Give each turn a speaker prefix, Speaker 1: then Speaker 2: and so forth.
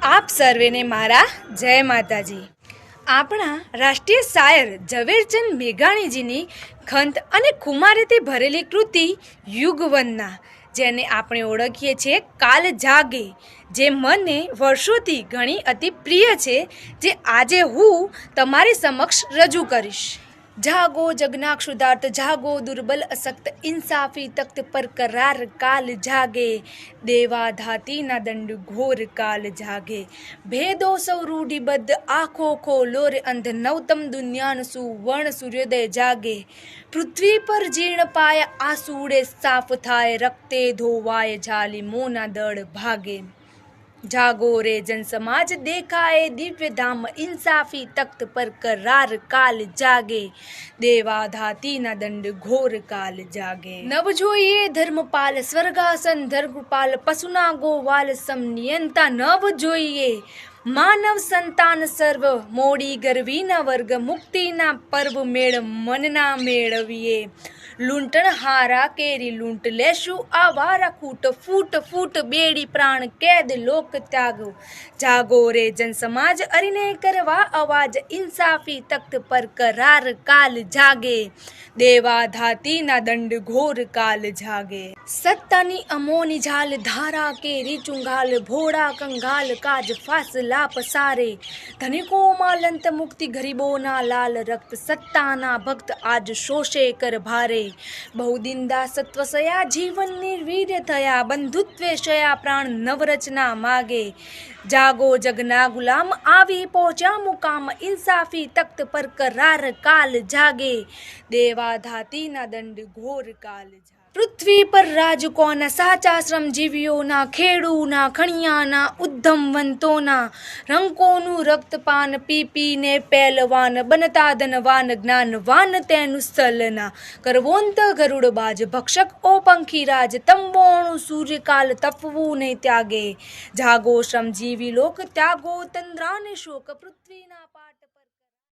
Speaker 1: આપ સર્વેને મારા જય માતાજી। આપણા રાષ્ટ્રીય શાયર ઝવેરચંદ મેઘાણીજીની ખંત અને ખુમારીથી ભરેલી કૃતિ યુગવંદના, જેને આપણે ઓળખીએ છીએ કાલ જાગે, જે મને વર્ષોથી ઘણી અતિ પ્રિય છે, જે આજે હું તમારી સમક્ષ રજૂ કરીશ। જાગો જગના क्षुधार्त जागो दुर्बल असक्त इंसाफी तख्त पर करार काल जागे देवाधाती ना दंड घोर काल जागे भेदो सौ रूढ़िबद्ध आँखों खोलो रे अंध नवतम दुनियान सुवर्ण सूर्योदय जागे पृथ्वी पर जीर्ण पाय आसूड़े साफ थाय रक्ते धोवाय झाली मोना दड़ भागे जागो रे जन समाज देखाए दिव्य धाम इंसाफी तख्त पर करार काल जागे देवाधाती ना दंड घोर काल जागे। नव जोइए धर्मपाल स्वर्गासन धर्मपाल पशुना गोवाल समनियंता नव जोइए मानव संतान सर्व मोड़ी गरवी ना वर्ग मुक्ति ना पर्व मेड़ मनना मेड़विए लूंटन हारा केरी लूंट लेशु आवारा कूट फूट फूट बेड़ी प्राण कैद लोक त्यागो जागो रे जन समाज अरिने करवा आवाज इंसाफी तख्त पर करार काल जागे देवाधाती ना दंड घोर काल जागे सत्तानी अमोनी झाल धारा केरी चुंगाल भोड़ा कंगाल काज फासला पसारे धनिको मालंत मुक्ति गरीबो ना लाल रक्त सत्ताना भक्त आज शोषे कर भारे बहुदिंदा सत्वसया जीवन निर्वीर्य थया बंधुत्वे शया प्राण नवरचना मागे जागो जगना गुलाम आवी पहुंचा मुकाम इंसाफी तख्त पर करार काल जागे देवाधाती ना दंड घोर काल जागे। पृथ्वी पर राज कोना साचा श्रमजीवीओना खेडूना खणियाना उद्यमवंतोना रंकोनु रक्तपान पी पीने પહેલવાન બનતા ધનવાન જ્ઞાનવાન તેનું સ્થલના કરવોંત ગરુડબાજ ભક્ષક ઓ પંખીરાજ તંબોણું સૂર્યકાલ તપવું નહીં ત્યાગે જાગો શ્રમજીવી લોક ત્યાગો તંદ્રાને શોક પૃથ્વીના પાટ